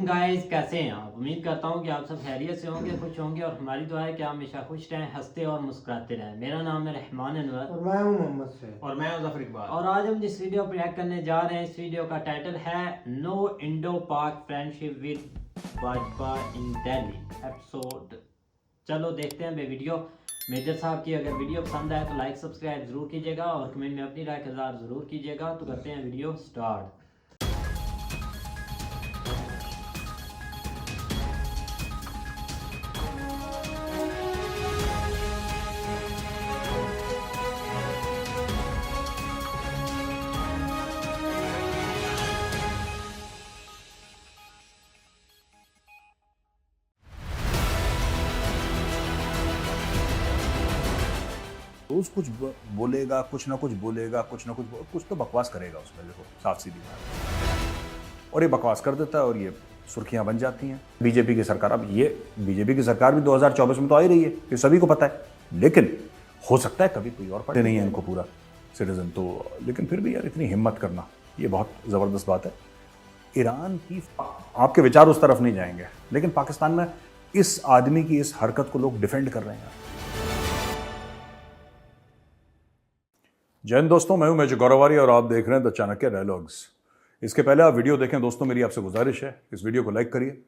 वालेकुम गाइस, कैसे हैं आप। उम्मीद करता हूं कि आप सब खैरियत से होंगे, खुश होंगे और हमारी दुआ है कि आप हमेशा खुश रहें, हंसते और मुस्कुराते रहें। मेरा नाम है रहमान अनवर और मैं हूं मोहम्मद से। और मैं जफर इकबाल। और आज हम जिस वीडियो पर रिएक्ट करने जा रहे हैं, इस वीडियो का टाइटल है नो इंडो पाक friendship with Bhajpa in Delhi episode. चलो देखते हैं बे वीडियो। मेजर साहब की अगर वीडियो पसंद आए तो लाइक सब्सक्राइब जरूर कीजिएगा और कमेंट में अपनी राय का इज़हार जरूर कीजिएगा। तो करते हैं वीडियो स्टार्ट। रोज कुछ बोलेगा, कुछ ना कुछ बोलेगा, कुछ तो बकवास करेगा उसमें। देखो साफ सीधी बात, और ये बकवास कर देता है और ये सुर्खियां बन जाती हैं। बीजेपी की सरकार, अब ये बीजेपी की सरकार भी 2024 में तो आ ही रही है, ये सभी को पता है। लेकिन हो सकता है कभी कोई और पढ़े नहीं है इनको पूरा सिटीजन तो, लेकिन फिर भी यार इतनी हिम्मत करना ये बहुत ज़बरदस्त बात है। ईरान की, आपके विचार उस तरफ नहीं जाएंगे, लेकिन पाकिस्तान में इस आदमी की इस हरकत को लोग डिफेंड कर रहे हैं। जय हिंद दोस्तों, मैं हूं मेजर गौरवारी और आप देख रहे हैं द चाणक्य डायलॉग्स। इसके पहले आप वीडियो देखें दोस्तों, मेरी आपसे गुजारिश है इस वीडियो को लाइक करिए,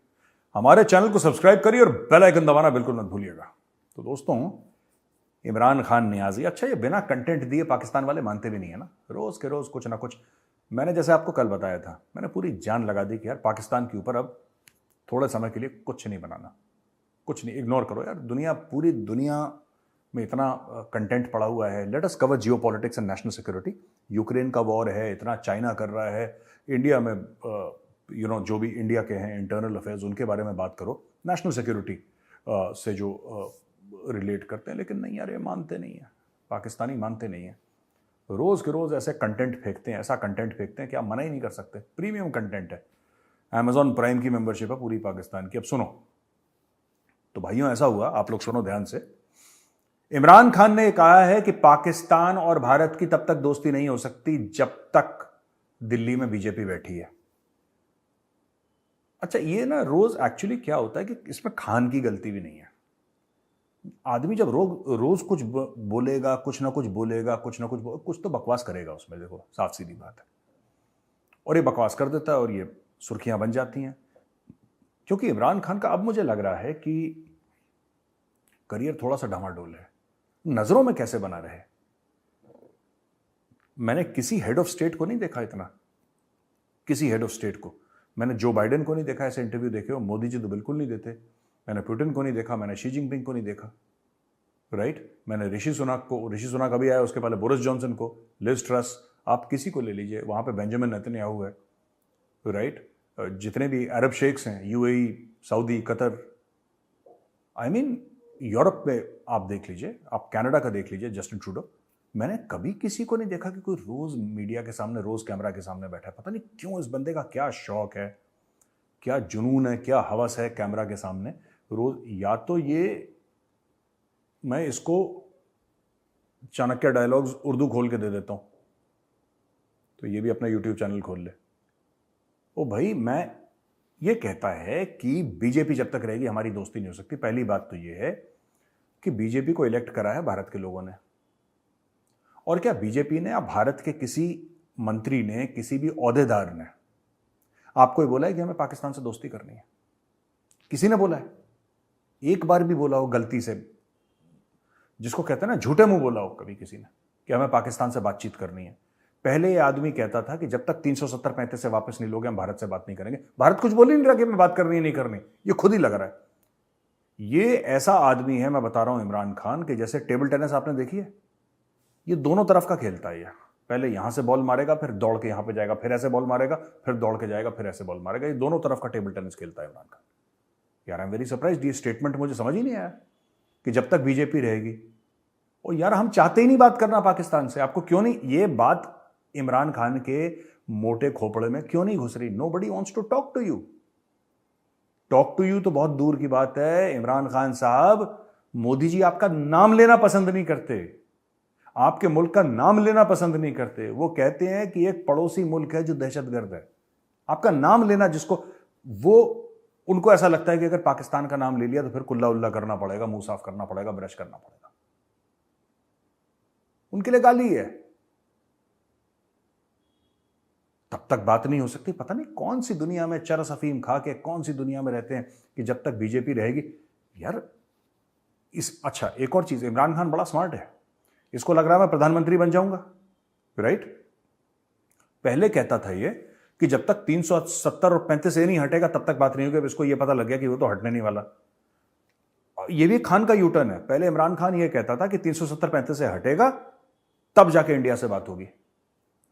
हमारे चैनल को सब्सक्राइब करिए और बेल आइकन दबाना बिल्कुल मत भूलिएगा। तो दोस्तों, इमरान खान नियाजी, अच्छा ये बिना कंटेंट दिए पाकिस्तान वाले मानते भी नहीं है ना, रोज के रोज कुछ ना कुछ। मैंने जैसे आपको कल बताया था, मैंने पूरी जान लगा दी कि यार पाकिस्तान के ऊपर अब थोड़े समय के लिए कुछ नहीं बनाना, कुछ नहीं, इग्नोर करो यार। दुनिया, पूरी दुनिया में इतना कंटेंट पड़ा हुआ है। Let us cover Jio politics and national security. Ukraine का वॉर है, इतना चाइना कर रहा है, इंडिया में जो भी इंडिया के हैं इंटरनल अफेयर्स, उनके बारे में बात करो, नेशनल सिक्योरिटी से जो रिलेट करते हैं। लेकिन नहीं यार, ये मानते नहीं है, पाकिस्तानी मानते नहीं है। रोज़ के रोज़ ऐसे कंटेंट फेंकते हैं, ऐसा कंटेंट फेंकते हैं कि आप मना ही नहीं कर सकते। प्रीमियम कंटेंट है, अमेजॉन प्राइम की मेंबरशिप है पूरी पाकिस्तान की। अब सुनो तो भाइयों, ऐसा हुआ, आप लोग सुनो ध्यान से। इमरान खान ने कहा है कि पाकिस्तान और भारत की तब तक दोस्ती नहीं हो सकती जब तक दिल्ली में बीजेपी बैठी है। अच्छा, ये ना रोज एक्चुअली क्या होता है कि इसमें खान की गलती भी नहीं है। आदमी जब रोज कुछ बोलेगा, कुछ ना कुछ बोलेगा, कुछ तो बकवास करेगा उसमें। देखो साफ सीधी बात है, और ये बकवास कर देता है और ये सुर्खियां बन जाती हैं। क्योंकि इमरान खान का अब मुझे लग रहा है कि करियर थोड़ा सा डामाडोल है, नजरों में कैसे बना रहे। मैंने किसी हेड ऑफ स्टेट को नहीं देखा इतना, किसी हेड ऑफ स्टेट को। मैंने जो बाइडेन को नहीं देखा ऐसे इंटरव्यू देखे हो, मोदी जी तो बिल्कुल नहीं देते। मैंने पुतिन को नहीं देखा, मैंने शी जिनपिंग को नहीं देखा, राइट। मैंने ऋषि सुनाक अभी आया, उसके पहले बोरिस जॉनसन को, लिज ट्रस, आप किसी को ले लीजिए, वहां पे बेंजामिन नेतन्याहू है, राइट। जितने भी अरब शेख्स हैं, UAE, Saudi, Qatar, I mean Europe में आप देख लीजिए, आप कनाडा का देख लीजिए, जस्टिन ट्रूडो। मैंने कभी किसी को नहीं देखा कि कोई रोज मीडिया के सामने, रोज कैमरा के सामने बैठा है। पता नहीं क्यों, इस बंदे का क्या शौक है, क्या जुनून है, क्या हवस है कैमरा के सामने रोज। या तो ये, मैं इसको चाणक्य डायलॉग्स उर्दू खोल के दे देता हूं, तो ये भी अपना यूट्यूब चैनल खोल ले। ओ भाई, मैं ये कहता है कि बीजेपी जब तक रहेगी हमारी दोस्ती नहीं हो सकती। पहली बात तो ये है कि बीजेपी को इलेक्ट करा है भारत के लोगों ने, और क्या बीजेपी ने या भारत के किसी मंत्री ने, किसी भी ओहदेदार ने आपको ये बोला है कि हमें पाकिस्तान से दोस्ती करनी है? किसी ने बोला है? एक बार भी बोला हो गलती से, जिसको कहते हैं ना झूठे मुंह बोला हो कभी किसी ने कि हमें पाकिस्तान से बातचीत करनी है? पहले ये आदमी कहता था कि जब तक 370-35 से वापस नहीं लोगे हम भारत से बात नहीं करेंगे। भारत कुछ बोल ही नहीं रहा कि हमें बात करनी है नहीं करनी, ये खुद ही लग रहा है। ये ऐसा आदमी है, मैं बता रहा हूं इमरान खान, कि जैसे टेबल टेनिस आपने देखी है, ये दोनों तरफ का खेलता है। ये पहले यहां से बॉल मारेगा, फिर दौड़ के यहां पे जाएगा, फिर ऐसे बॉल मारेगा, फिर दौड़ के जाएगा, फिर ऐसे बॉल मारेगा। ये दोनों तरफ का टेबल टेनिस खेलता है इमरान खान। यार आई एम वेरी सरप्राइज्ड, ये स्टेटमेंट मुझे समझ ही नहीं आया कि जब तक बीजेपी रहेगी। और यार हम चाहते ही नहीं बात करना पाकिस्तान से, आपको क्यों नहीं ये बात इमरान खान के मोटे खोपड़े में क्यों नहीं घुस रही? Nobody wants to talk to you. Talk to you तो बहुत दूर की बात है इमरान खान साहब, मोदी जी आपका नाम लेना पसंद नहीं करते, आपके मुल्क का नाम लेना पसंद नहीं करते। वो कहते हैं कि एक पड़ोसी मुल्क है जो दहशतगर्द है। आपका नाम लेना, जिसको वो उनको ऐसा लगता है कि अगर पाकिस्तान का नाम ले लिया तो फिर कुल्ला उल्ला करना पड़ेगा, मुंह साफ करना पड़ेगा, ब्रश करना पड़ेगा। उनके लिए गाली है। तब तक बात नहीं हो सकती। पता नहीं कौन सी दुनिया में चरस अफीम खा के कौन सी दुनिया में रहते हैं कि जब तक बीजेपी रहेगी यार। अच्छा, एक और चीज, इमरान खान बड़ा स्मार्ट है। इसको लग रहा है मैं प्रधानमंत्री बन जाऊंगा, राइट? पहले कहता था ये कि जब तक 370 और 35 ए नहीं हटेगा तब तक बात नहीं होगी। अब इसको ये पता लग गया कि वो तो हटने नहीं वाला। ये भी खान का यूटर्न है। पहले इमरान खान ये कहता था कि 370-35 से हटेगा तब जाके इंडिया से बात होगी,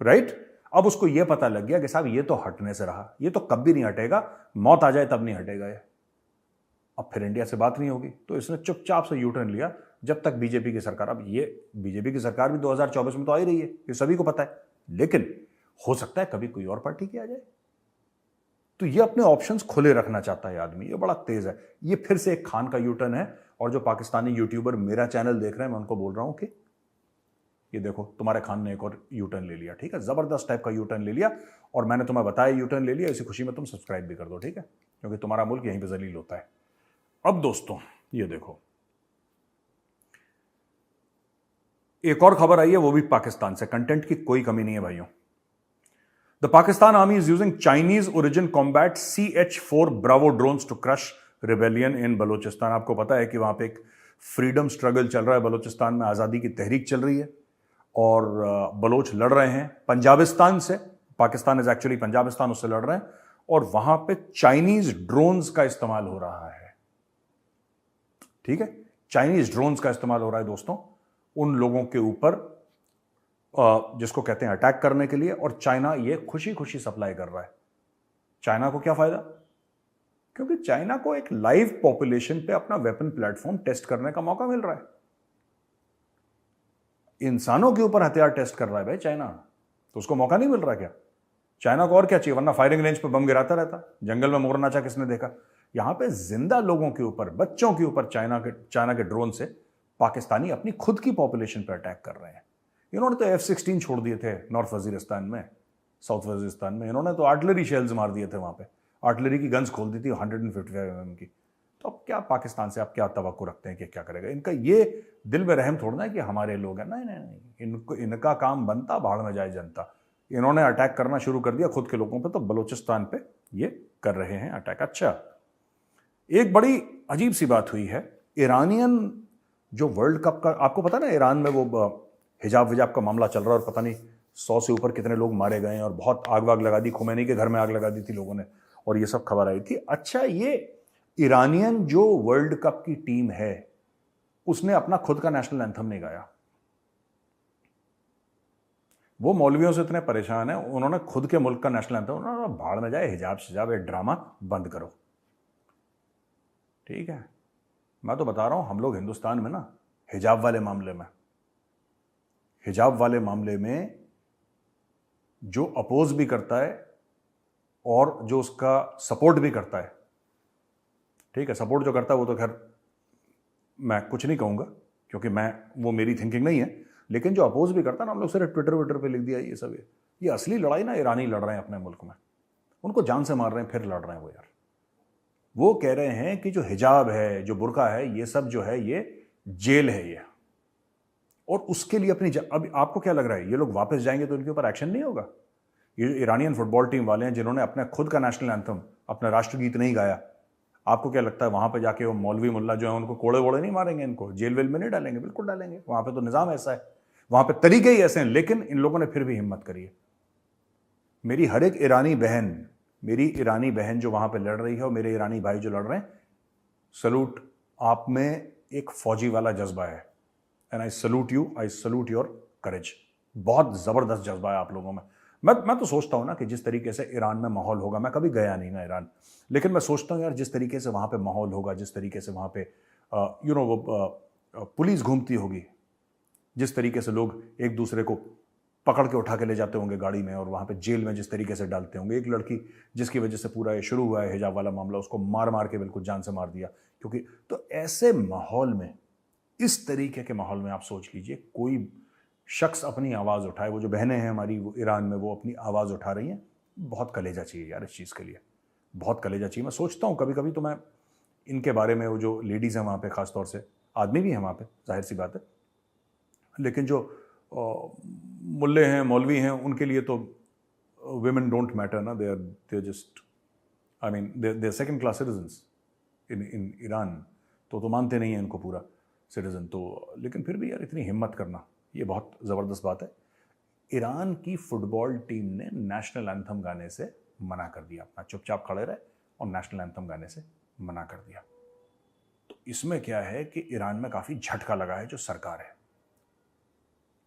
राइट? अब उसको ये पता लग गया कि साहब ये तो हटने से रहा, ये तो कभी नहीं हटेगा, मौत आ जाए तब नहीं हटेगा ये। अब फिर इंडिया से बात नहीं होगी। तो इसने चुपचाप से यूटर्न लिया जब तक बीजेपी की सरकार। अब ये बीजेपी की सरकार भी 2024 में तो आ ही रही है, ये सभी को पता है, लेकिन हो सकता है कभी कोई और पार्टी की आ जाए। तो ये अपने ऑप्शंस खुले रखना चाहता है आदमी, ये बड़ा तेज है। ये फिर से एक खान का यूटर्न है। और जो पाकिस्तानी यूट्यूबर मेरा चैनल देख रहे हैं, मैं उनको बोल रहा हूं कि ये देखो, तुम्हारे खान ने एक और यूटर्न ले लिया, ठीक है? जबरदस्त टाइप का यूटर्न ले लिया। और मैंने तुम्हें बताया यूटर्न ले लिया, इसी खुशी में तुम सब्सक्राइब भी कर दो, ठीक है? क्योंकि तुम्हारा मुल्क यहीं पे जलील होता है। अब दोस्तों ये देखो, एक और खबर आई है, वो भी पाकिस्तान से। कंटेंट की कोई कमी नहीं है भाइयों। The Pakistan army is using Chinese origin combat CH-4 bravo drones to crush rebellion in Balochistan. आपको पता है कि वहां पे एक फ्रीडम स्ट्रगल चल रहा है, बलूचिस्तान में आजादी की तहरीक चल रही है और बलोच लड़ रहे हैं पंजाबिस्तान से। पाकिस्तान इज एक्चुअली पंजाबिस्तान, उससे लड़ रहे हैं और वहां पे चाइनीज ड्रोन्स का इस्तेमाल हो रहा है, ठीक है? चाइनीज ड्रोन्स का इस्तेमाल हो रहा है दोस्तों उन लोगों के ऊपर जिसको कहते हैं अटैक करने के लिए। और चाइना ये खुशी खुशी सप्लाई कर रहा है। चाइना को क्या फायदा? क्योंकि चाइना को एक लाइव पॉपुलेशन पे अपना वेपन प्लेटफॉर्म टेस्ट करने का मौका मिल रहा है। इंसानों के ऊपर हथियार टेस्ट कर रहा है भाई चाइना, तो उसको मौका नहीं मिल रहा क्या? चाइना को और क्या चाहिए? वरना फायरिंग रेंज पे बम गिराता रहता। जंगल में मोर नाचा किसने देखा? यहां पे जिंदा लोगों के ऊपर, बच्चों के ऊपर चाइना के ड्रोन से पाकिस्तानी अपनी खुद की पॉपुलेशन पे अटैक कर रहे हैं। इन्होंने तो F-16 छोड़ दिए थे नॉर्थ वजीरिस्तान में, साउथ वजीरिस्तान में। इन्होंने तो आर्टिलरी शेल्स मार दिए थे वहां पे, आर्टिलरी की गन्स खोल दी थी 155 mm की। तो अब क्या पाकिस्तान से आप क्या तवक्को रखते हैं कि क्या करेगा? इनका ये दिल में रहम थोड़ना है कि हमारे लोग हैं। नहीं नहीं नहीं, इनका काम बनता भाड़ में जाए जनता। इन्होंने अटैक करना शुरू कर दिया खुद के लोगों पे, तो बलूचिस्तान पे ये कर रहे हैं अटैक। अच्छा, एक बड़ी अजीब सी बात हुई है। ईरानियन जो वर्ल्ड कप का, आपको पता ना ईरान में वो हिजाब विजाब का मामला चल रहा है और पता नहीं 100 से ऊपर कितने लोग मारे गए हैं और बहुत आग वाग लगा दी, खुमैनी के घर में आग लगा दी थी लोगों ने, और ये सब खबर आई थी। अच्छा, ये ईरानियन जो वर्ल्ड कप की टीम है उसने अपना खुद का नेशनल एंथम नहीं गाया। वो मौलवियों से इतने परेशान है, उन्होंने खुद के मुल्क का नेशनल एंथम, उन्होंने भाड़ में जाए, हिजाब शिजाब ये ड्रामा बंद करो, ठीक है? मैं तो बता रहा हूं, हम लोग हिंदुस्तान में ना हिजाब वाले मामले में जो अपोज भी करता है और जो उसका सपोर्ट भी करता है, ठीक है? सपोर्ट जो करता है वो तो खैर मैं कुछ नहीं कहूंगा क्योंकि वो मेरी थिंकिंग नहीं है, लेकिन जो अपोज भी करता है ना, हम लोग सिर्फ ट्विटर पे लिख दिया ये सब। ये असली लड़ाई ना ईरानी लड़ रहे हैं अपने मुल्क में, उनको जान से मार रहे हैं, फिर लड़ रहे हैं वो यार। वो कह रहे हैं कि जो हिजाब है, जो बुर्का है, ये सब जो है ये जेल है ये, और उसके लिए अपनी अब आपको क्या लग रहा है ये लोग वापस जाएंगे तो इनके ऊपर एक्शन नहीं होगा? ये जो ईरानियन फुटबॉल टीम वाले हैं जिन्होंने अपने खुद का नेशनल एंथम, अपना राष्ट्रगीत नहीं गाया, आपको क्या लगता है वहां पे जाके वो मौलवी मुल्ला जो है उनको कोड़े वोड़े नहीं मारेंगे, इनको जेल वेल में नहीं डालेंगे? बिल्कुल डालेंगे। वहां पे तो निजाम ऐसा है, वहां पे तरीके ही ऐसे हैं। लेकिन इन लोगों ने फिर भी हिम्मत करी है। मेरी हर एक ईरानी बहन जो वहां पे लड़ रही है और मेरे ईरानी भाई जो लड़ रहे हैं, सलूट। आप में एक फौजी वाला जज्बा है, and I salute you, I salute your करेज। बहुत जबरदस्त जज्बा है आप लोगों में। मैं तो सोचता हूं ना कि जिस तरीके से ईरान में माहौल होगा, मैं कभी गया नहीं ना ईरान, लेकिन मैं सोचता हूं यार जिस तरीके से वहां पे माहौल होगा, जिस तरीके से वहां पे वो पुलिस घूमती होगी, जिस तरीके से लोग एक दूसरे को पकड़ के उठा के ले जाते होंगे गाड़ी में, और वहां पे जेल में जिस तरीके से डालते होंगे। एक लड़की जिसकी वजह से पूरा ये शुरू हुआ है हिजाब वाला मामला, उसको मार मार के बिल्कुल जान से मार दिया। क्योंकि तो ऐसे माहौल में, इस तरीके के माहौल में आप सोच लीजिए कोई शख्स अपनी आवाज़ उठाए। वो जो बहनें हैं हमारी वो ईरान में, वो अपनी आवाज़ उठा रही हैं। बहुत कलेजा चाहिए यार इस चीज़ के लिए, बहुत कलेजा चाहिए। मैं सोचता हूँ कभी कभी तो मैं इनके बारे में, वो जो लेडीज़ हैं वहाँ पे, ख़ास तौर से आदमी भी हैं वहाँ पे, जाहिर सी बात है, लेकिन जो मुल्ले हैं, मौलवी हैं, उनके लिए तो women don't matter ना, they're just, I mean they're second class citizens in Iran, तो मानते नहीं हैं इनको पूरा सिटीजन तो, लेकिन फिर भी यार इतनी हिम्मत करना, ये बहुत ज़बरदस्त बात है। ईरान की फुटबॉल टीम ने नेशनल एंथम गाने से मना कर दिया, अपना चुपचाप खड़े रहे और नेशनल एंथम गाने से मना कर दिया। तो इसमें क्या है कि ईरान में काफ़ी झटका लगा है जो सरकार है,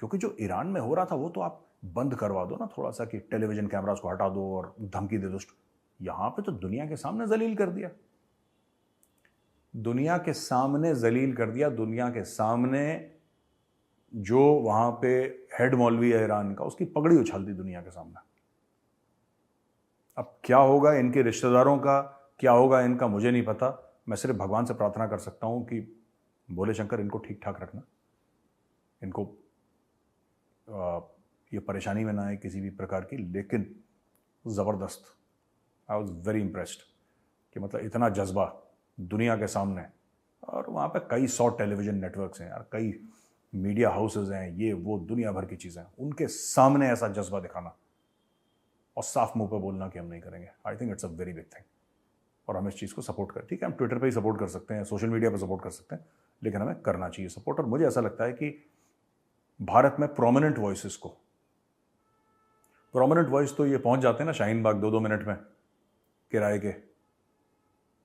क्योंकि जो ईरान में हो रहा था वो तो आप बंद करवा दो ना थोड़ा सा, कि टेलीविजन कैमरास को हटा दो और धमकी दे दो। यहां पे तो दुनिया के सामने जलील कर दिया, दुनिया के सामने जलील कर दिया, दुनिया के सामने जो वहां पे हेड मौलवी है ईरान का, उसकी पगड़ी उछाल दी दुनिया के सामने। अब क्या होगा इनके रिश्तेदारों का, क्या होगा इनका, मुझे नहीं पता। मैं सिर्फ भगवान से प्रार्थना कर सकता हूं कि भोले शंकर इनको ठीक ठाक रखना, इनको ये परेशानी में ना आए किसी भी प्रकार की। लेकिन ज़बरदस्त, आई वॉज वेरी इम्प्रेस्ड कि मतलब इतना जज्बा दुनिया के सामने, और वहाँ पे कई 100 टेलीविज़न नेटवर्क्स हैं यार, कई मीडिया हाउसेज हैं, ये वो दुनिया भर की चीज़ें हैं, उनके सामने ऐसा जज्बा दिखाना और साफ मुंह पे बोलना कि हम नहीं करेंगे, I think it's a very big thing. और हम इस चीज़ को सपोर्ट करें। ठीक है, हम ट्विटर पे ही सपोर्ट कर सकते हैं, सोशल मीडिया पे सपोर्ट कर सकते हैं, लेकिन हमें करना चाहिए सपोर्ट। और मुझे ऐसा लगता है कि भारत में प्रोमिनेंट वॉइसेस को, प्रोमिनेंट वॉइस तो ये पहुंच जाते हैं ना शाहीन बाग 2-2 मिनट में, किराए के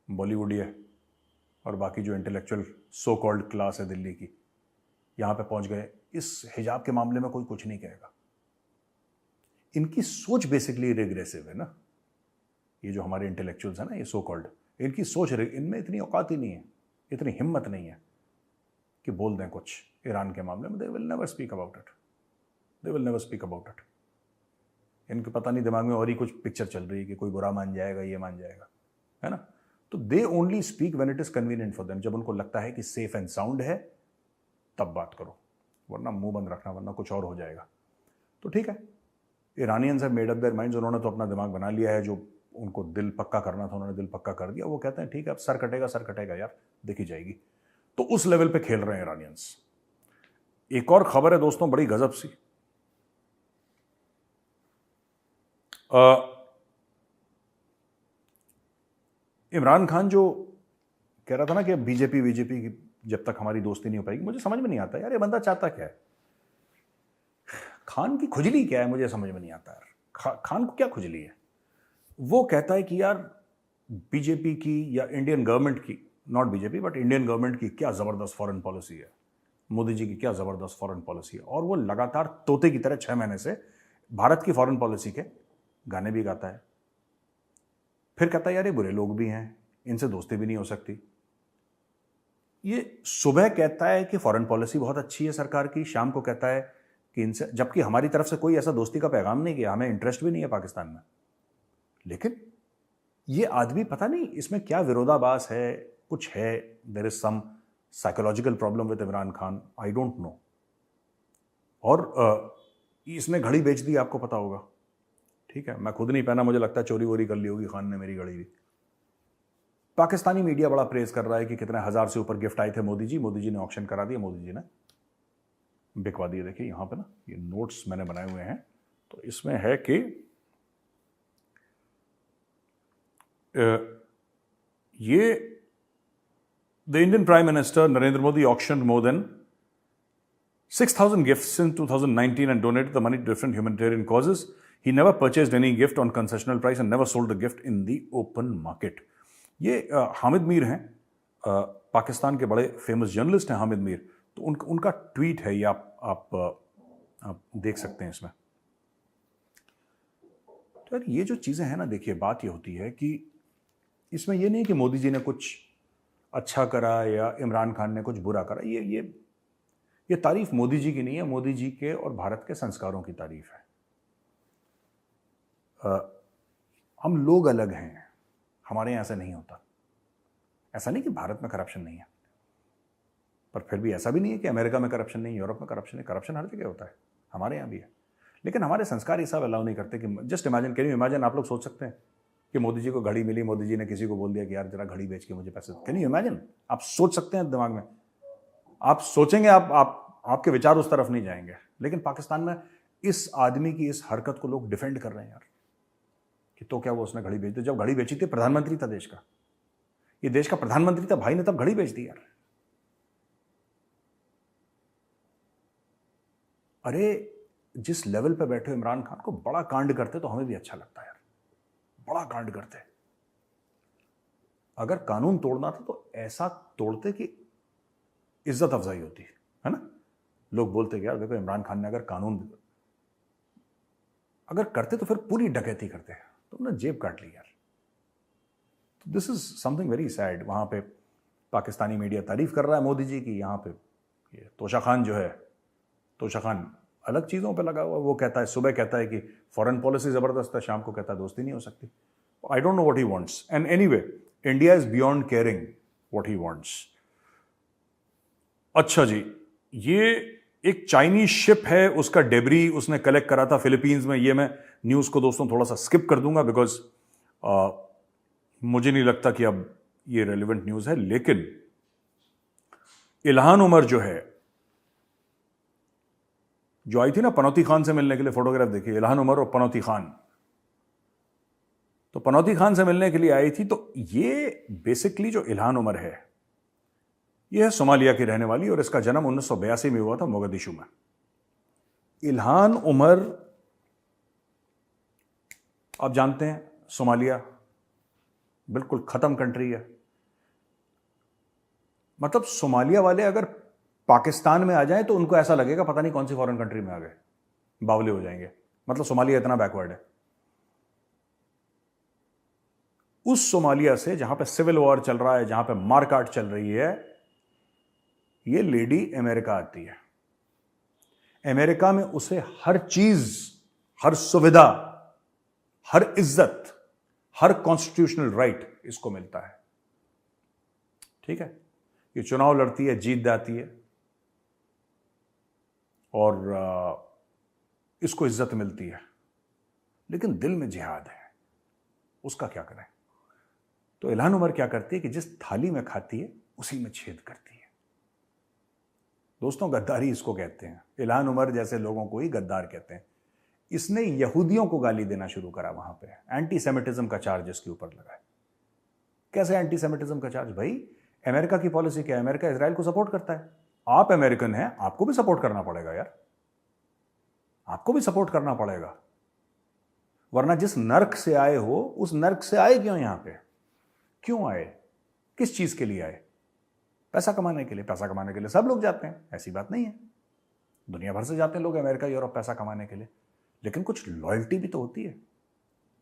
बॉलीवुड है और बाकी जो इंटेलेक्चुअल सो कॉल्ड क्लास है दिल्ली की, यहाँ पे पहुंच गए। इस हिजाब के मामले में कोई कुछ नहीं कहेगा। इनकी सोच बेसिकली रिग्रेसिव है ना, ये जो हमारे इंटेलेक्चुअल्स हैं ना, ये सो कॉल्ड, इनकी सोच, इनमें इतनी औकात ही नहीं है, इतनी हिम्मत नहीं है कि बोल दें कुछ ईरान के मामले में। They will never speak about it, they will never speak about it. इनके पता नहीं दिमाग में और ही कुछ पिक्चर चल रही है कि कोई बुरा मान जाएगा, ये मान जाएगा, है ना। तो they only speak when it is convenient for them. जब उनको लगता है कि सेफ एंड साउंड है तब बात करो, वरना मुंह बंद रखना, वरना कुछ और हो जाएगा। तो ठीक है, Iranians have made up their minds, उन्होंने तो अपना दिमाग बना लिया है, जो उनको दिल पक्का करना था उन्होंने दिल पक्का कर दिया। वो कहते हैं ठीक है, अब सर कटेगा, सर कटेगा यार, देखी जाएगी। तो उस लेवल पे खेल रहे हैं ईरानियंस। एक और खबर है दोस्तों, बड़ी गजब सी। इमरान खान जो कह रहा था ना कि बीजेपी की जब तक हमारी दोस्ती नहीं हो पाएगी, मुझे समझ में नहीं आता यार ये बंदा चाहता क्या है, खान की खुजली क्या है, मुझे समझ में नहीं आता यार। खान को क्या खुजली है? वो कहता है कि यार बीजेपी की या इंडियन गवर्नमेंट की, not BJP but Indian government की क्या ज़बरदस्त फॉरेन पॉलिसी है, मोदी जी की क्या ज़बरदस्त फॉरेन पॉलिसी है। और वो लगातार तोते की तरह 6 महीने से भारत की फॉरेन पॉलिसी के गाने भी गाता है। फिर कहता है यार ये बुरे लोग भी हैं, इनसे दोस्ती भी नहीं हो सकती। ये सुबह कहता है कि फॉरेन पॉलिसी बहुत अच्छी है सरकार की, शाम को कहता है कि इनसे, जबकि हमारी तरफ से कोई ऐसा दोस्ती का पैगाम नहीं किया, हमें इंटरेस्ट भी नहीं है पाकिस्तान में। लेकिन ये आदमी पता नहीं इसमें क्या विरोधाभास है, कुछ है, there is some psychological problem with Imran Khan, I don't know. और इसने घड़ी बेच दी, आपको पता होगा। ठीक है, मैं खुद नहीं पहना, मुझे लगता है चोरी वोरी कर ली होगी खान ने मेरी घड़ी भी। पाकिस्तानी मीडिया बड़ा प्रेज कर रहा है कि कितने हजार से ऊपर गिफ्ट आए थे मोदी जी ने ऑक्शन करा दिया, मोदी जी ने बिकवा दिए। देखिए यहाँ पे ना ये नोट्स मैंने बनाए हुए हैं, तो इसमें है कि ये the Indian prime minister Narendra Modi auction more than 6,000 gifts since 2019 and donated the money to different humanitarian causes. He never purchased any gift on concessional price and never sold the gift in the open market. ये हामिद मीर हैं, पाकिस्तान के बड़े famous journalist हैं हामिद मीर। तो उनका tweet है, ये आप देख सकते हैं इसमें। तो यार ये जो चीज़ें हैं ना, देखिए बात ये होती है कि इसमें ये नहीं कि मोदी जी ने कुछ अच्छा करा या इमरान खान ने कुछ बुरा करा। ये तारीफ मोदी जी की नहीं है, मोदी जी के और भारत के संस्कारों की तारीफ है। हम लोग अलग हैं, हमारे यहाँ ऐसा नहीं होता। ऐसा नहीं कि भारत में करप्शन नहीं है, पर फिर भी ऐसा भी नहीं है कि अमेरिका में करप्शन नहीं, यूरोप में करप्शन है। करप्शन हर जगह होता है, हमारे यहाँ भी है। लेकिन हमारे संस्कार ये सब अलाउ नहीं करते कि just imagine, can you imagine, आप लोग सोच सकते हैं कि मोदी जी को घड़ी मिली, मोदी जी ने किसी को बोल दिया कि यार जरा घड़ी बेच के मुझे पैसे। Can you imagine? आप सोच सकते हैं दिमाग में, आप सोचेंगे, आपके विचार उस तरफ नहीं जाएंगे। लेकिन पाकिस्तान में इस आदमी की इस हरकत को लोग डिफेंड कर रहे हैं यार, कि तो क्या वो उसने घड़ी बेच दी? जब घड़ी बेची थी, प्रधानमंत्री था देश का, ये देश का प्रधानमंत्री था, भाई ने तब घड़ी बेच दी यार। अरे जिस लेवल पे बैठे इमरान खान को बड़ा कांड करते तो हमें भी अच्छा लगता है यार, बड़ा कांड करते। अगर कानून तोड़ना था तो ऐसा तोड़ते कि इज्जत अफजाई होती है ना। लोग बोलते कि यार देखो, इमरान खान ने अगर कानून अगर करते तो फिर पूरी डकैती करते, तो उन्होंने जेब काट ली यार। तो this is something very sad. वहां पे पाकिस्तानी मीडिया तारीफ कर रहा है मोदी जी की, यहाँ पे ये तोशा खान जो है, तोशा खान अलग चीज़ों पे लगा हुआ। वो कहता है, सुबह कहता है कि फॉरेन पॉलिसी ज़बरदस्त है, शाम को कहता है दोस्ती नहीं हो सकती। आई don't know what he wants, and anyway India is beyond caring what he wants. अच्छा जी, ये एक चाइनीज शिप है, उसका डेबरी उसने कलेक्ट करा था फिलीपींस में। ये मैं न्यूज़ को दोस्तों थोड़ा सा स्किप कर दूंगा, बिकॉज मुझे नहीं लगता कि अब ये रेलिवेंट न्यूज़ है। लेकिन इल्हान उमर जो है, जो आई थी ना पनौती खान से मिलने के लिए, फोटोग्राफ देखिए, इल्हान उमर और पनौती खान। तो पनौती खान से मिलने के लिए आई थी। तो ये बेसिकली जो इल्हान उमर है, यह है सोमालिया की रहने वाली, और इसका जन्म 1982 में हुआ था मोगादिशु में। इल्हान उमर, आप जानते हैं सोमालिया बिल्कुल खत्म कंट्री है। मतलब सोमालिया वाले अगर पाकिस्तान में आ जाएं तो उनको ऐसा लगेगा पता नहीं कौन सी फॉरेन कंट्री में आ गए, बावले हो जाएंगे। मतलब सोमालिया इतना बैकवर्ड है। उस सोमालिया से जहां पे सिविल वॉर चल रहा है, जहां पे मारकाट चल रही है, ये लेडी अमेरिका आती है। अमेरिका में उसे हर चीज, हर सुविधा, हर इज्जत, हर कॉन्स्टिट्यूशनल राइट इसको मिलता है। ठीक है, ये चुनाव लड़ती है, जीत जाती है, और इसको इज्जत मिलती है। लेकिन दिल में जिहाद है, उसका क्या करें? तो इल्हान उमर क्या करती है कि जिस थाली में खाती है उसी में छेद करती है। दोस्तों, गद्दारी इसको कहते हैं। इल्हान उमर जैसे लोगों को ही गद्दार कहते हैं। इसने यहूदियों को गाली देना शुरू करा वहां पे, एंटी सेमिटिज्म का चार्ज इसके ऊपर लगा है। कैसे एंटी सेमिटिज्म का चार्ज? भाई अमेरिका की पॉलिसी क्या है? अमेरिका इजराइल को सपोर्ट करता है। आप अमेरिकन हैं, आपको भी सपोर्ट करना पड़ेगा यार, आपको भी सपोर्ट करना पड़ेगा। वरना जिस नर्क से आए हो, उस नर्क से आए क्यों? यहां पे क्यों आए? किस चीज के लिए आए? पैसा कमाने के लिए। पैसा कमाने के लिए सब लोग जाते हैं, ऐसी बात नहीं है। दुनिया भर से जाते हैं लोग अमेरिका, यूरोप पैसा कमाने के लिए। लेकिन कुछ लॉयल्टी भी तो होती है,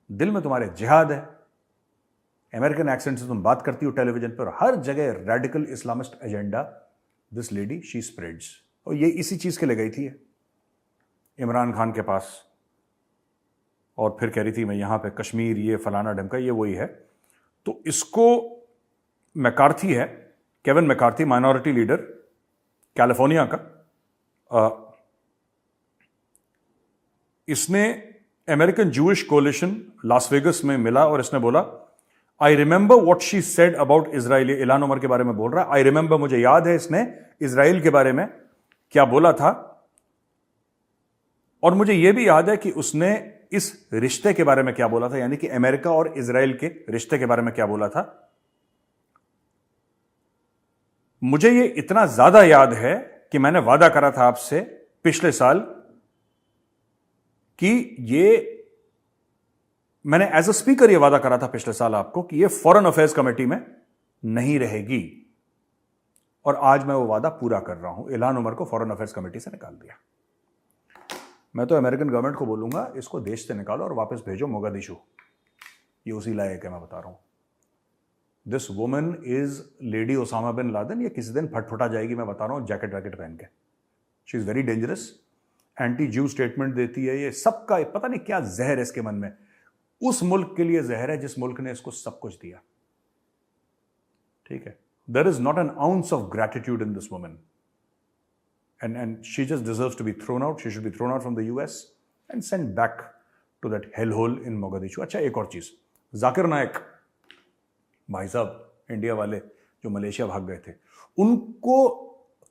दिल में तुम्हारे जिहाद है। अमेरिकन एक्सेंट से तुम बात करती हो टेलीविजन पर, हर जगह radical Islamist agenda this lady she spreads. और ये इसी चीज के लिए गई थी इमरान खान के पास, और फिर कह रही थी मैं यहां पे कश्मीर, ये फलाना ढमका, ये वही है। तो इसको मैकार्थी है, Kevin McCarthy, minority leader California का, इसने American Jewish coalition Las Vegas में मिला और इसने बोला, I remember what she said about Israel. Ilhan Omar के बारे में बोल रहा है। आई रिमेंबर, मुझे याद है इसने इजराइल के बारे में क्या बोला था, और मुझे यह भी याद है कि उसने इस रिश्ते के बारे में क्या बोला था, यानी कि अमेरिका और इजराइल के रिश्ते के बारे में क्या बोला था। मुझे यह इतना ज्यादा याद है कि मैंने वादा करा था आपसे पिछले साल कि मैंने एज अ स्पीकर यह वादा करा था पिछले साल आपको कि यह फॉरेन अफेयर्स कमेटी में नहीं रहेगी, और आज मैं वो वादा पूरा कर रहा हूं। इल्हान उमर को फॉरेन अफेयर्स कमेटी से निकाल दिया। मैं तो अमेरिकन गवर्नमेंट को बोलूंगा, इसको देश से निकालो और वापस भेजो मोगादिशु। ये उसी लायक है, मैं बता रहा हूं। This woman is lady Osama bin Laden. ये किसी दिन फटफटा जाएगी, मैं बता रहा हूं, जैकेट वैकेट पहन के। She is very dangerous, anti ज्यू स्टेटमेंट देती है। ये सबका पता नहीं क्या जहर है इसके मन में। उस मुल्क के लिए जहर है जिस मुल्क ने इसको सब कुछ दिया। ठीक है, there is not an ounce of gratitude in this woman, and she just deserves to be thrown out. She should be thrown out from the US and sent back to that hellhole in Mogadishu. अच्छा, एक और चीज, जाकिर नायक भाई साहब India वाले जो Malaysia भाग गए थे, उनको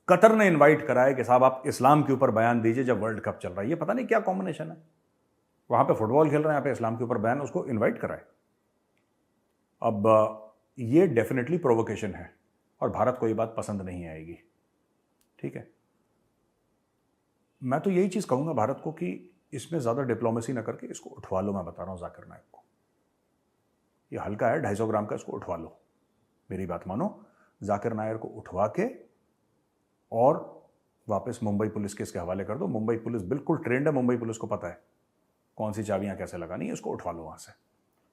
कतर ने इनवाइट कराया कि साहब आप इस्लाम के ऊपर बयान दीजिए जब वर्ल्ड कप चल रहा है। ये पता नहीं क्या कॉम्बिनेशन है, वहां पे फुटबॉल खेल रहे हैं, यहाँ पे इस्लाम के ऊपर बयान, उसको इनवाइट कराए। अब ये डेफिनेटली प्रोवोकेशन है और भारत को ये बात पसंद नहीं आएगी। ठीक है, मैं तो यही चीज कहूंगा भारत को कि इसमें ज्यादा डिप्लोमेसी ना करके इसको उठवा लो। मैं बता रहा हूं जाकिर नायक को, ये हल्का है 250 ग्राम का, इसको उठवा लो। मेरी बात मानो, जाकिर नायर को उठवा के और वापस मुंबई पुलिस के इसके हवाले कर दो। मुंबई पुलिस बिल्कुल ट्रेंड है, मुंबई पुलिस को पता है कौन सी चाबियां कैसे लगानी है। इसको उठवा लो वहां से।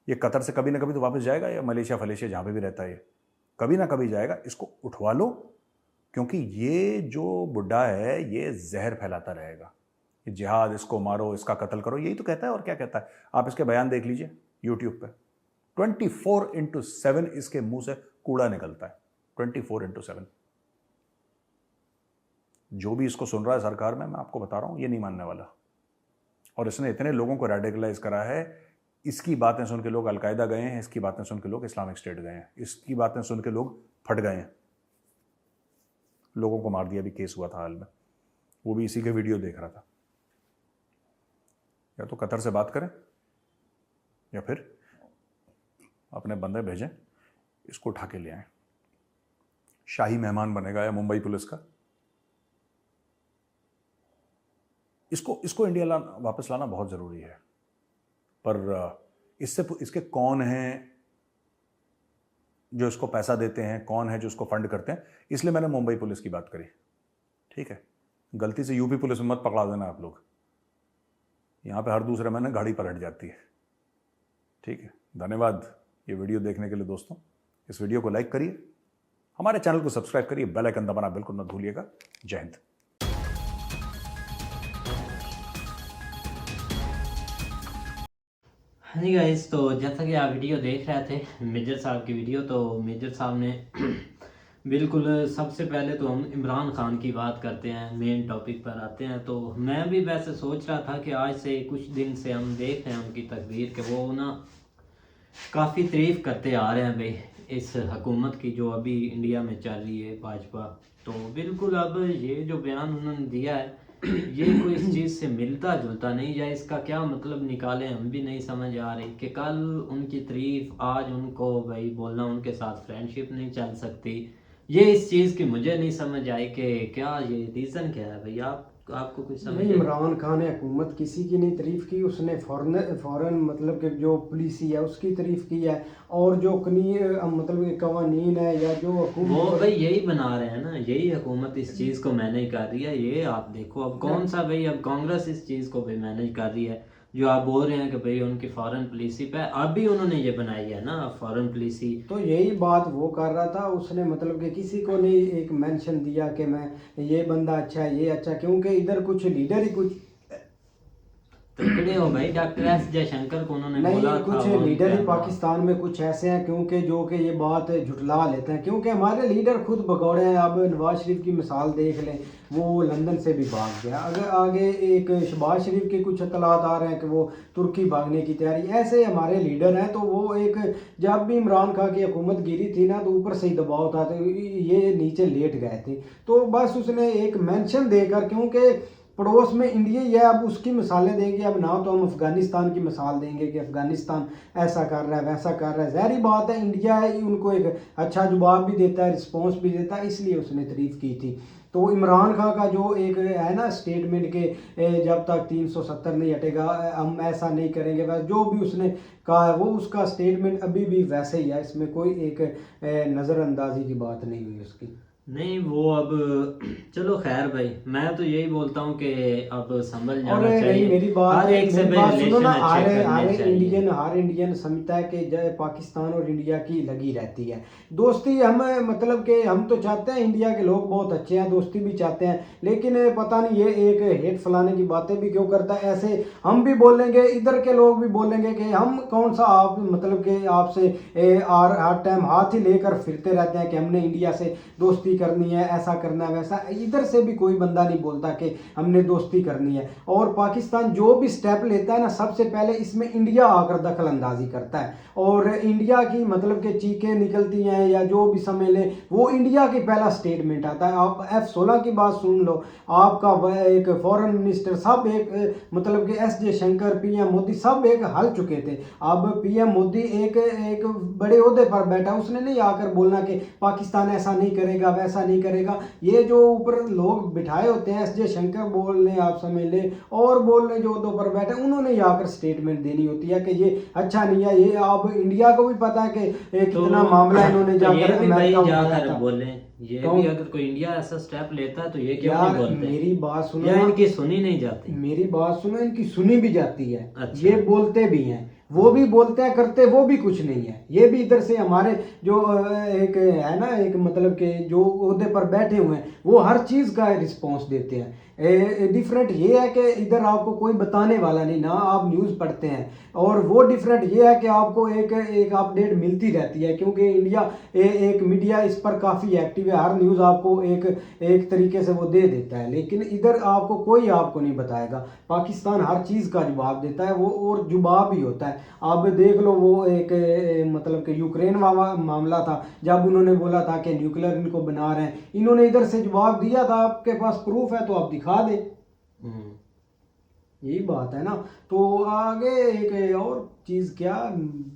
ये कतर से कभी ना कभी तो वापस जाएगा, या मलेशिया फलेशिया जहां पे भी रहता है ये कभी ना कभी जाएगा। इसको उठवा लो, क्योंकि ये जो बुड्ढा है ये जहर फैलाता रहेगा। ये जिहाद, इसको मारो, इसका कत्ल करो, यही तो कहता है और क्या कहता है। आप इसके बयान देख लीजिए यूट्यूब पे, 24/7 इसके मुंह से कूड़ा निकलता है। 24/7। जो भी इसको सुन रहा है सरकार में, मैं आपको बता रहा हूं ये नहीं मानने वाला। और इसने इतने लोगों को रेडिकलाइज करा है, इसकी बातें सुन के लोग अलकायदा गए हैं, इसकी बातें सुन के लोग इस्लामिक स्टेट गए हैं, इसकी बातें सुन के लोग फट गए हैं। लोगों को मार दिया भी केस हुआ था हाल में, वो भी इसी के वीडियो देख रहा था। या तो कतर से बात करें या फिर अपने बंदे भेजें, इसको उठा के ले आए। शाही मेहमान बनेगा या मुंबई पुलिस का। इसको इंडिया वापस लाना बहुत जरूरी है। पर इसके कौन हैं जो इसको पैसा देते हैं, कौन है जो इसको फंड करते हैं, इसलिए मैंने मुंबई पुलिस की बात करी। ठीक है, गलती से यूपी पुलिस में मत पकड़ा देना आप लोग, यहां पे हर दूसरे महीने गाड़ी पलट जाती है। ठीक है, धन्यवाद ये वीडियो देखने के लिए दोस्तों। इस वीडियो को लाइक करिए, हमारे चैनल को सब्सक्राइब करिए, बेल आइकन दबाना बिल्कुल मत भूलिएगा। जय हिंद। हाँ जी गाइस, तो जैसा कि आप वीडियो देख रहे थे मेजर साहब की वीडियो, तो मेजर साहब ने बिल्कुल सबसे पहले तो हम इमरान खान की बात करते हैं, मेन टॉपिक पर आते हैं। तो मैं भी वैसे सोच रहा था कि आज से कुछ दिन से हम देख रहे हैं उनकी तकरीर के वो ना काफ़ी तारीफ करते आ रहे हैं भाई इस हुकूमत की जो अभी इंडिया में चल रही है भाजपा। तो बिल्कुल अब ये जो बयान उन्होंने दिया है ये कोई इस चीज़ से मिलता जुलता नहीं, या इसका क्या मतलब निकालें हम भी नहीं समझ आ रही। कि कल उनकी तारीफ, आज उनको भाई बोलना उनके साथ फ्रेंडशिप नहीं चल सकती। ये इस चीज़ की मुझे नहीं समझ आई कि क्या ये रीज़न क्या है भाई। आपको कुछ समझ नहीं, इमरान खान ने हुकूमत किसी की नहीं तारीफ की, उसने फ़ौरन मतलब कि जो पुलिस है उसकी तारीफ की है। और जो मतलब कवानीन है या जो वो भाई यही बना रहे हैं ना, यही हुकूमत इस चीज़ को मैनेज कर रही है। ये आप देखो अब कौन सा भाई, अब कांग्रेस इस चीज़ को भाई मैनेज कर रही है। जो आप बोल रहे हैं कि भाई उनकी फॉरेन पॉलिसी पे अभी उन्होंने ये बनाई है ना फॉरेन पॉलिसी, तो यही बात वो कर रहा था। उसने मतलब कि किसी को नहीं एक मेंशन दिया कि मैं ये बंदा अच्छा है, ये अच्छा, क्योंकि इधर कुछ लीडर ही कुछ तकड़े हो भाई। डॉक्टर एस जयशंकर को उन्होंने नहीं, बोला कुछ था लीडर ही पाकिस्तान में कुछ ऐसे हैं क्योंकि जो कि ये बात झुटला लेते हैं, क्योंकि हमारे लीडर खुद भगौड़े हैं। अब नवाज शरीफ की मिसाल देख लें, वो लंदन से भी भाग गया। अगर आगे एक शहबाज शरीफ के कुछ इत्तलात आ रहे हैं कि वो तुर्की भागने की तैयारी, ऐसे हमारे लीडर हैं। तो वो एक, जब भी इमरान खान की हुकूमत गिरी थी ना, तो ऊपर से ही दबाव था, तो ये नीचे लेट गए थे। तो बस उसने एक मेंशन देकर, क्योंकि पड़ोस में इंडिया ही है, अब उसकी मिसालें देंगे। अब ना तो हम अफगानिस्तान की मिसाल देंगे कि अफगानिस्तान ऐसा कर रहा है, वैसा कर रहा है। ज़ाहिर बात है इंडिया है, उनको एक अच्छा जवाब भी देता है, रिस्पॉन्स भी देता है, इसलिए उसने तारीफ़ की थी। तो इमरान खान का जो एक है ना स्टेटमेंट के जब तक 370 नहीं हटेगा हम ऐसा नहीं करेंगे, बस जो भी उसने कहा है वो उसका स्टेटमेंट अभी भी वैसे ही है। इसमें कोई एक नज़रअंदाजी की बात नहीं हुई उसकी। नहीं वो अब चलो खैर भाई, मैं तो यही बोलता हूँ कि अब संभल और जाना नहीं, चाहिए। मेरी बात हर एक से मेरी भाई बात सुनो ना, रिलेशन अच्छे करने चाहिए। हर इंडियन समझता है कि जय पाकिस्तान और इंडिया की लगी रहती है दोस्ती। हम मतलब कि हम तो चाहते हैं, इंडिया के लोग बहुत अच्छे हैं, दोस्ती भी चाहते हैं, लेकिन पता नहीं ये एक हेट फैलाने की बातें भी क्यों करता है। ऐसे हम भी बोलेंगे, इधर के लोग भी बोलेंगे कि हम कौन सा आप मतलब कि आपसे हर टाइम हाथ ही लेकर फिरते रहते हैं कि हमने इंडिया से दोस्ती दोस्ती करनी है, ऐसा करना है वैसा, इधर से भी कोई बंदा नहीं बोलता कि हमने दोस्ती करनी है। और पाकिस्तान जो भी स्टेप लेता है ना, सबसे पहले इसमें इंडिया आकर दखल अंदाजी करता है, और इंडिया की मतलब कि चीखें निकलती हैं या जो भी समझ ले, वो इंडिया की पहला स्टेटमेंट आता है। आप F-16 की बात सुन लो, आपका वह एक फॉरेन मिनिस्टर सब एक मतलब कि एस जयशंकर, PM मोदी सब एक हल चुके थे। अब PM मोदी एक एक बड़े ओहदे पर बैठा, उसने नहीं आकर बोलना कि पाकिस्तान ऐसा नहीं करेगा वैसा नहीं करेगा। ये जो ऊपर लोग बिठाए होते हैं, एस जयशंकर बोल रहे, आप समझ ले, और बोल रहे जो ओहदों पर बैठे, उन्होंने ही आकर स्टेटमेंट देनी होती है कि ये अच्छा नहीं है। ये अब इंडिया को भी पता है कि कितना मामला इन्होंने जाकर अमेरिका में उठाया था। बोले ये तो भी अगर कोई इंडिया ऐसा स्टेप लेता है तो ये क्यों यार नहीं बोलते? मेरी बात सुनो या ना, इनकी सुनी नहीं जाती? मेरी बात सुनो, इनकी सुनी भी जाती है। अच्छा। ये बोलते भी हैं, वो भी बोलते हैं, करते वो भी कुछ नहीं है। ये भी इधर से हमारे जो एक है ना, एक मतलब के जो ओहदे पर बैठे हुए हैं, वो हर चीज़ का रिस्पॉन्स देते हैं। डिफरेंट ये है कि इधर आपको कोई बताने वाला नहीं ना, आप न्यूज़ पढ़ते हैं, और वो डिफरेंट ये है कि आपको एक एक अपडेट मिलती रहती है, क्योंकि इंडिया एक मीडिया इस पर काफ़ी एक्टिव है, हर न्यूज़ आपको एक एक तरीके से वो दे देता है। लेकिन इधर आपको कोई आपको नहीं बताएगा। पाकिस्तान हर चीज़ का जवाब देता है, वो और जवाब ही होता है। अब देख लो, वो एक मतलब कि यूक्रेन मामला था, जब उन्होंने बोला था कि न्यूक्लियर इनको बना रहे हैं, इन्होंने इधर से जवाब दिया था, आपके पास प्रूफ है तो आप दिखा दें। यही बात है ना। तो आगे एक और चीज़, क्या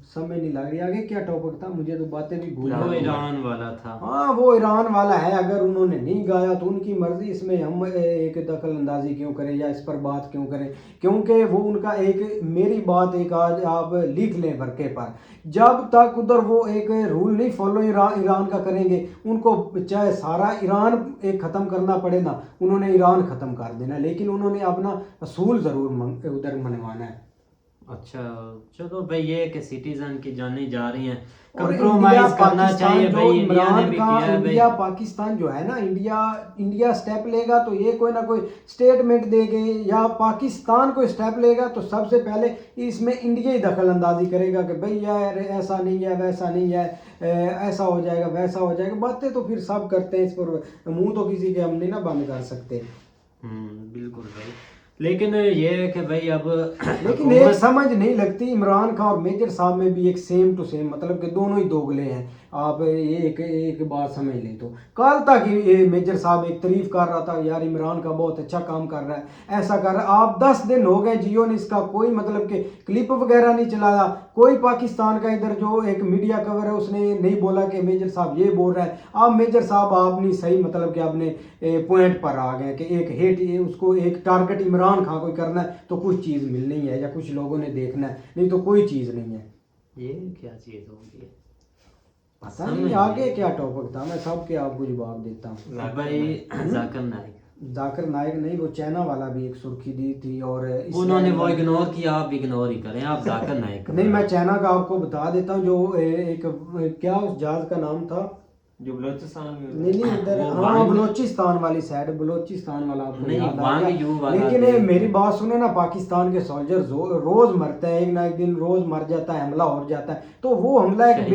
समझ नहीं लग रही, आगे क्या टॉपिक था, मुझे तो बातें भी भूल वो गई। ईरान वाला था। हाँ, वो ईरान वाला है। अगर उन्होंने नहीं गाया तो उनकी मर्जी, इसमें हम एक दखल अंदाजी क्यों करें या इस पर बात क्यों करें? क्योंकि वो उनका एक, मेरी बात एक आज आप लिख लें वर्के पर, जब तक उधर वो एक रूल नहीं फॉलो ईरान का करेंगे, उनको चाहे सारा ईरान एक ख़त्म करना पड़े ना, उन्होंने ईरान ख़त्म कर देना, लेकिन उन्होंने अपना असूल ज़रूर उधर मनवाना है। अच्छा चलो भाई, ये कि सिटीजन की जानें जा रही हैं, और कंप्रोमाइज करना चाहिए भाई। इंडिया ने इमरान भी का किया है इंडिया भाई। पाकिस्तान जो है ना, इंडिया स्टेप लेगा तो ये कोई ना कोई स्टेटमेंट देंगे, या पाकिस्तान कोई स्टेप लेगा तो सबसे पहले इसमें इंडिया ही दखल अंदाजी करेगा कि भाई यार ऐसा नहीं है वैसा नहीं है, ऐसा हो जाएगा वैसा हो जाएगा। बातें तो फिर सब करते हैं, इस पर मुंह तो किसी के हम नहीं ना बंद कर सकते। बिल्कुल भाई, लेकिन ये है कि भाई अब लेकिन एक समझ नहीं लगती, इमरान खान और मेजर साहब में भी एक सेम टू सेम, मतलब कि दोनों ही दोगले हैं। आप ये एक बात समझ लें तो कल तक ये मेजर साहब एक तारीफ कर रहा था, यार इमरान का बहुत अच्छा काम कर रहा है, ऐसा कर रहा है। आप 10 दिन हो गए, जियो ने इसका कोई मतलब कि क्लिप वगैरह नहीं चलाया, कोई पाकिस्तान का इधर जो एक मीडिया कवर है उसने नहीं बोला कि मेजर साहब ये बोल रहा है। आप मेजर साहब आप नहीं सही मतलब कि आपने पॉइंट पर आ गए कि एक हेट उसको एक टारगेट इमरान खान को करना है तो कुछ चीज़ मिलनी है या कुछ लोगों ने देखना है, नहीं तो कोई चीज़ नहीं है। ये क्या चीज़ होगी पता नहीं आगे क्या टॉपिक था, मैं सबके आपको जवाब देता हूँ। भाई जाकिर नाइक, जाकिर नाइक नहीं, वो चाइना वाला भी एक सुर्खी दी थी, और उन्होंने वो इग्नोर किया, आप इग्नोर ही करें, आप जाकिर नाइक नहीं, मैं चाइना का आपको बता देता हूँ, जो एक क्या उस जहाज का नाम था, जो बलोचिस्तान में, नहीं इधर, हाँ बलोचिस्तान वाली साइड, बलोचिस्तान वाला आपको नहीं, याद आ वांग गया। यू वाला लेकिन भी। मेरी बात सुनो ना, पाकिस्तान के सोल्जर रोज मरते हैं, एक ना एक दिन रोज मर जाता है, हमला हो जाता है, तो वो हमला एक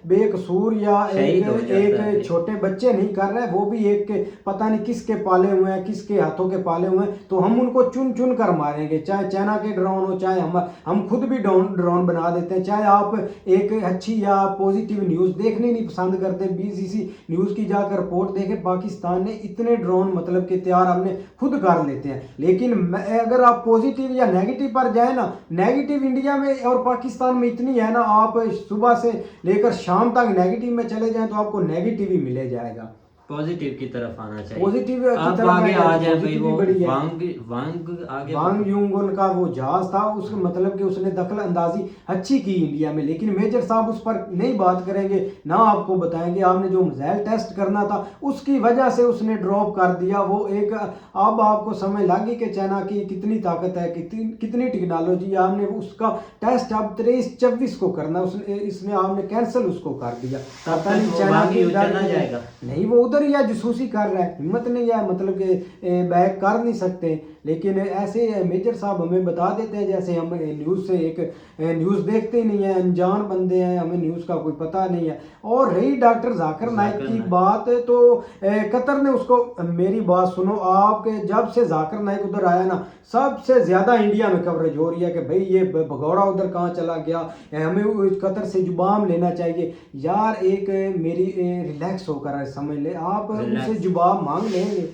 बेकसूर या एक छोटे बच्चे नहीं कर रहे, वो भी एक पता नहीं किसके पाले हुए हैं, किसके हाथों के पाले हुए हैं, तो हम उनको चुन चुन कर मारेंगे, चाहे चाइना के ड्रोन हो, चाहे हम खुद भी ड्रोन बना देते हैं। चाहे आप एक अच्छी या पॉजिटिव न्यूज़ देखने नहीं पसंद करते, BCC न्यूज़ की जाकर रिपोर्ट देखें, पाकिस्तान ने इतने ड्रोन मतलब के तैयार हमने खुद कर लेते हैं। लेकिन अगर आप पॉजिटिव या नेगेटिव पर जाए ना, नेगेटिव इंडिया में और पाकिस्तान में इतनी है ना, आप सुबह से लेकर शाम तक नेगेटिव में चले जाएं तो आपको नेगेटिव ही मिले जाएगा। पॉजिटिव की तरफ आना चाहिए, पॉजिटिव आप आगे आ जाए भाई। वो वांग यूंग का वो जहाज था, उसके मतलब कि उसने दखल अंदाजी अच्छी की इंडिया में, लेकिन मेजर साहब उस पर नहीं बात करेंगे ना आपको बताएंगे। आपने जो मिसाइल टेस्ट करना था उसकी वजह से उसने ड्रॉप कर दिया। वो एक अब आपको समझ लगी कि चाइना की कितनी ताकत है, कितनी टेक्नोलॉजी। आपने उसका टेस्ट अब 23-24 को करना, इसने आपने कैंसिल उसको कर दिया। चाइना की जाएगा नहीं, वो उधर उधर या जसूसी कर रहा है, हिम्मत नहीं है, मतलब कि बैक कर नहीं सकते। लेकिन ऐसे मेजर साहब हमें बता देते हैं, जैसे हम न्यूज़ से एक न्यूज़ देखते ही नहीं है, अनजान बंदे हैं, हमें न्यूज़ का कोई पता नहीं है। और रही डॉक्टर जाकिर नाइक की बात, तो कतर ने उसको, मेरी बात सुनो, आपके जब से जाकिर नाइक उधर आया ना, सबसे ज़्यादा इंडिया में कवरेज हो रही है कि भाई ये भगौड़ा उधर कहाँ चला गया, हमें कतर से जुबाम लेना चाहिए। यार एक मेरी रिलैक्स होकर समझ ले, आप उनसे जुबाम मांग लेंगे।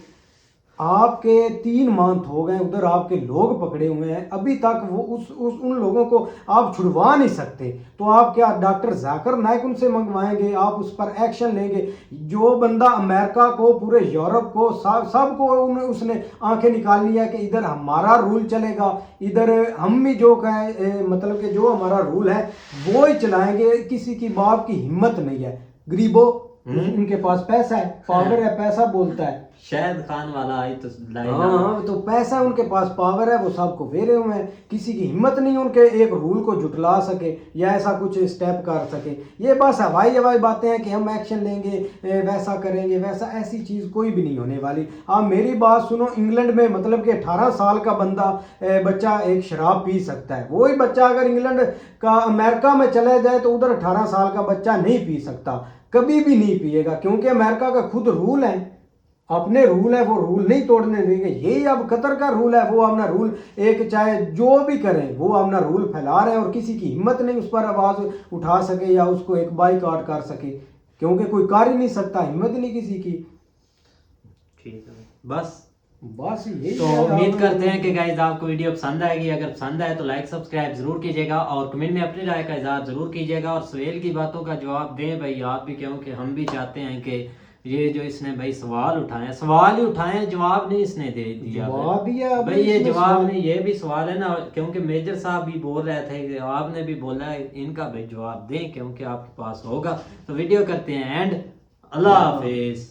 आपके 3 मंथ हो गए उधर, आपके लोग पकड़े हुए हैं, अभी तक वो उन लोगों को आप छुड़वा नहीं सकते। तो आप क्या डॉक्टर जाकिर नाइक उनसे मंगवाएंगे, आप उस पर एक्शन लेंगे? जो बंदा अमेरिका को, पूरे यूरोप को, सबको उसने आंखें निकालनी है कि इधर हमारा रूल चलेगा, इधर हम भी जो कहें, मतलब कि जो हमारा रूल है वो ही चलाएंगे। किसी की बाप की हिम्मत नहीं है। गरीबों, उनके पास पैसा है, पावर है, पैसा बोलता है। शायद खान वाला आई तो हाँ, तो पैसा उनके पास, पावर है, वो सबको फेरे हुए हैं। किसी की हिम्मत नहीं उनके एक रूल को झुटला सके या ऐसा कुछ स्टेप कर सके। ये बस हवाई बातें हैं कि हम एक्शन लेंगे, वैसा करेंगे, वैसा, ऐसी चीज़ कोई भी नहीं होने वाली। आप मेरी बात सुनो, इंग्लैंड में मतलब कि 18 साल का बंदा, बच्चा एक शराब पी सकता है। वही बच्चा अगर इंग्लैंड का अमेरिका में चला जाए तो उधर 18 साल का बच्चा नहीं पी सकता, कभी भी नहीं पिएगा, क्योंकि अमेरिका का खुद रूल है, अपने रूल है, वो रूल नहीं तोड़ने देंगे। यही अब कतर का रूल है, वो अपना रूल, एक चाहे जो भी करें वो अपना रूल फैला रहे हैं, और किसी की हिम्मत नहीं उस पर आवाज़ उठा सके या उसको एक बाइकआउट कर सके, क्योंकि कोई कर ही नहीं सकता, हिम्मत नहीं किसी की। ठीक है, बस यही तो है। उम्मीद करते हैं कि गाइस आपको वीडियो पसंद आएगी। अगर पसंद आए तो लाइक सब्सक्राइब जरूर कीजिएगा और कमेंट में अपनी राय का इजहार जरूर कीजिएगा, और सुहेल की बातों का जवाब दें भाई आप भी, क्योंकि हम भी चाहते हैं कि ये जो इसने भाई सवाल उठाए, सवाल ही उठाए, जवाब नहीं इसने दे दिया भाई, ये जवाब नहीं, ये भी सवाल है ना, क्योंकि मेजर साहब भी बोल रहे थे, आपने भी बोला है, इनका भाई जवाब दें क्योंकि आपके पास होगा। तो वीडियो करते हैं एंड, अल्लाह हाफिज।